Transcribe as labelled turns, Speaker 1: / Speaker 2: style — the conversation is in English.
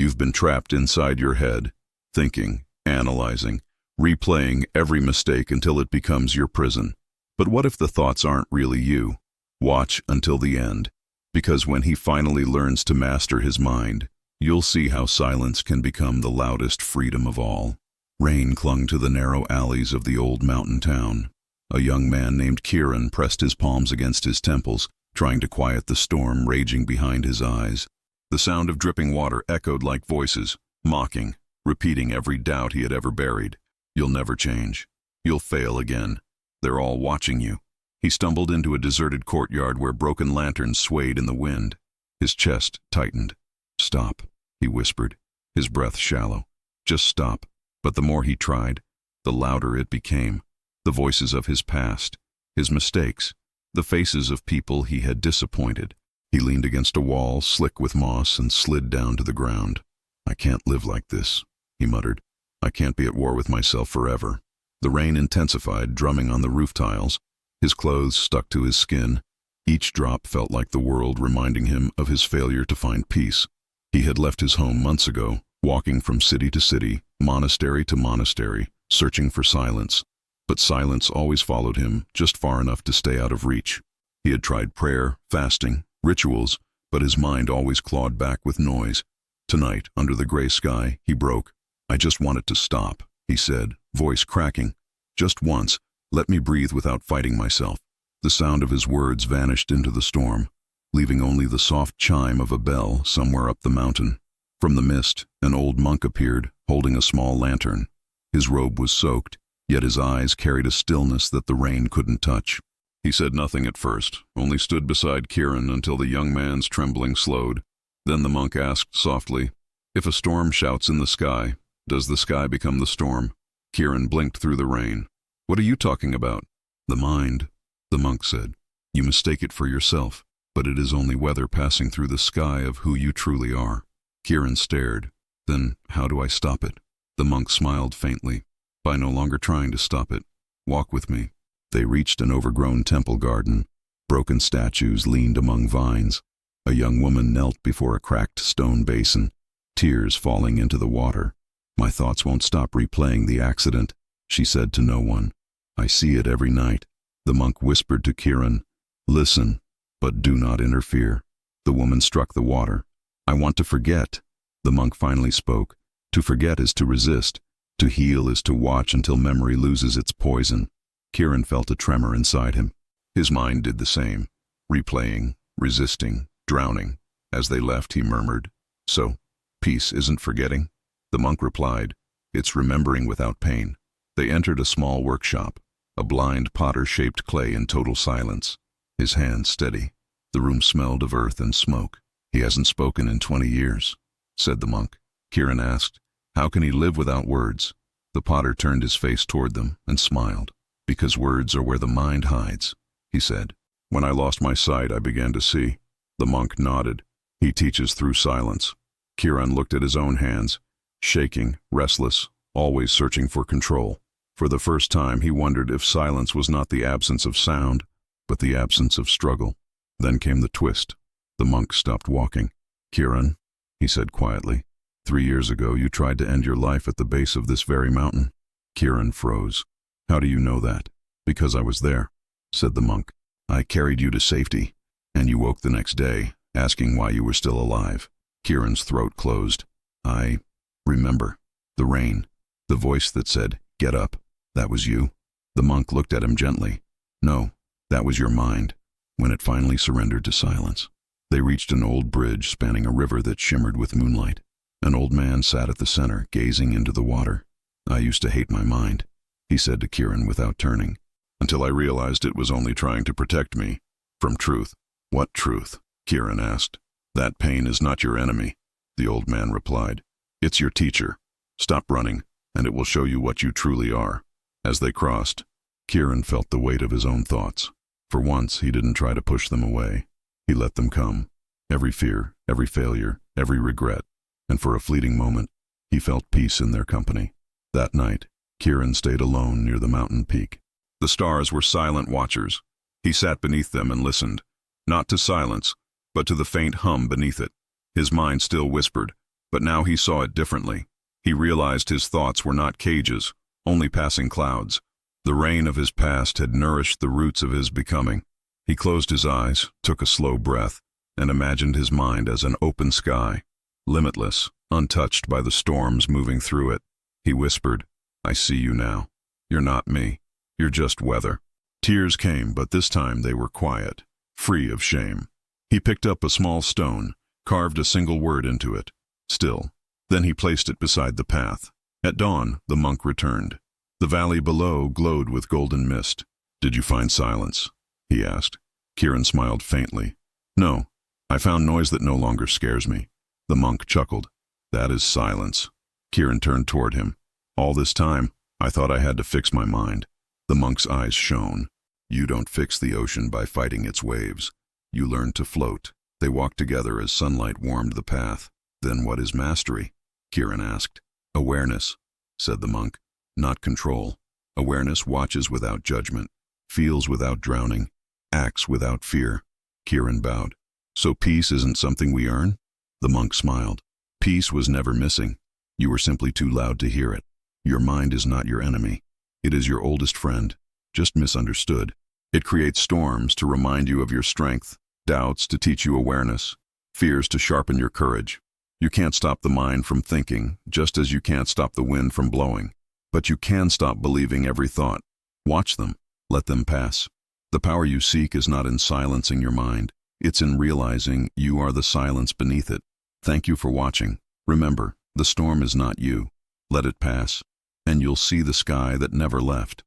Speaker 1: You've been trapped inside your head, thinking, analyzing, replaying every mistake until it becomes your prison. But what if the thoughts aren't really you? Watch until the end, because when he finally learns to master his mind, you'll see how silence can become the loudest freedom of all. Rain clung to the narrow alleys of the old mountain town. A young man named Kiran pressed his palms against his temples, trying to quiet the storm raging behind his eyes. The sound of dripping water echoed like voices, mocking, repeating every doubt he had ever buried. You'll never change. You'll fail again. They're all watching you. He stumbled into a deserted courtyard where broken lanterns swayed in the wind. His chest tightened. Stop, he whispered, his breath shallow. Just stop. But the more he tried, the louder it became. The voices of his past, his mistakes, the faces of people he had disappointed. He leaned against a wall, slick with moss, and slid down to the ground. I can't live like this, he muttered. I can't be at war with myself forever. The rain intensified, drumming on the roof tiles. His clothes stuck to his skin. Each drop felt like the world reminding him of his failure to find peace. He had left his home months ago, walking from city to city, monastery to monastery, searching for silence. But silence always followed him, just far enough to stay out of reach. He had tried prayer, fasting, rituals, but his mind always clawed back with noise. Tonight, under the gray sky, he broke. I just want it to stop, he said, voice cracking. Just once, let me breathe without fighting myself. The sound of his words vanished into the storm, leaving only the soft chime of a bell somewhere up the mountain. From the mist, an old monk appeared, holding a small lantern. His robe was soaked, yet his eyes carried a stillness that the rain couldn't touch. He said nothing at first, only stood beside Kiran until the young man's trembling slowed. Then the monk asked softly, "If a storm shouts in the sky, does the sky become the storm?" Kiran blinked through the rain. "What are you talking about?" "The mind," the monk said. "You mistake it for yourself, but it is only weather passing through the sky of who you truly are." Kiran stared. "Then how do I stop it?" The monk smiled faintly. "By no longer trying to stop it. Walk with me." They reached an overgrown temple garden. Broken statues leaned among vines. A young woman knelt before a cracked stone basin, tears falling into the water. "My thoughts won't stop replaying the accident," she said to no one. "I see it every night." The monk whispered to Kiran, "Listen, but do not interfere." The woman struck the water. "I want to forget." The monk finally spoke. "To forget is to resist. To heal is to watch until memory loses its poison." Kiran felt a tremor inside him. His mind did the same, replaying, resisting, drowning. As they left, he murmured, "So, peace isn't forgetting?" The monk replied, "It's remembering without pain." They entered a small workshop. A blind potter shaped clay in total silence, his hands steady. The room smelled of earth and smoke. "He hasn't spoken in 20 years, said the monk. Kiran asked, "How can he live without words?" The potter turned his face toward them and smiled. "Because words are where the mind hides," he said. "When I lost my sight, I began to see." The monk nodded. "He teaches through silence." Kiran looked at his own hands, shaking, restless, always searching for control. For the first time, he wondered if silence was not the absence of sound, but the absence of struggle. Then came the twist. The monk stopped walking. "Kiran," he said quietly, "3 years ago you tried to end your life at the base of this very mountain." Kiran froze. "How do you know that?" "Because I was there," said the monk. "I carried you to safety, and you woke the next day, asking why you were still alive." Kiran's throat closed. "I remember. The rain. The voice that said, 'Get up.' That was you." The monk looked at him gently. "No, that was your mind," when it finally surrendered to silence. They reached an old bridge spanning a river that shimmered with moonlight. An old man sat at the center, gazing into the water. "I used to hate my mind," he said to Kiran without turning, "until I realized it was only trying to protect me from truth." "What truth?" Kiran asked. "That pain is not your enemy," the old man replied. "It's your teacher. Stop running, and it will show you what you truly are." As they crossed, Kiran felt the weight of his own thoughts. For once, he didn't try to push them away. He let them come. Every fear, every failure, every regret. And for a fleeting moment, he felt peace in their company. That night, Kiran stayed alone near the mountain peak. The stars were silent watchers. He sat beneath them and listened, not to silence, but to the faint hum beneath it. His mind still whispered, But now he saw it differently. He realized his thoughts were not cages, only passing clouds. The rain of his past had nourished the roots of his becoming. He closed his eyes, took a slow breath, and imagined his mind as an open sky, limitless, untouched by the storms moving through it. He whispered, "I see you now. You're not me. You're just weather." Tears came, but this time they were quiet, free of shame. He picked up a small stone, carved a single word into it, "Still." Then he placed it beside the path. At dawn, the monk returned. The valley below glowed with golden mist. "Did you find silence?" he asked. Kiran smiled faintly. "No, I found noise that no longer scares me." The monk chuckled. "That is silence." Kiran turned toward him. "All this time, I thought I had to fix my mind." The monk's eyes shone. "You don't fix the ocean by fighting its waves. You learn to float." They walked together as sunlight warmed the path. "Then what is mastery?" Kiran asked. "Awareness," said the monk, "not control. Awareness watches without judgment, feels without drowning, acts without fear." Kiran bowed. "So peace isn't something we earn?" The monk smiled. "Peace was never missing. You were simply too loud to hear it. Your mind is not your enemy. It is your oldest friend, just misunderstood. It creates storms to remind you of your strength, doubts to teach you awareness, fears to sharpen your courage. You can't stop the mind from thinking, just as you can't stop the wind from blowing. But you can stop believing every thought. Watch them. Let them pass. The power you seek is not in silencing your mind. It's in realizing you are the silence beneath it. Thank you for watching. Remember, the storm is not you. Let it pass, and you'll see the sky that never left.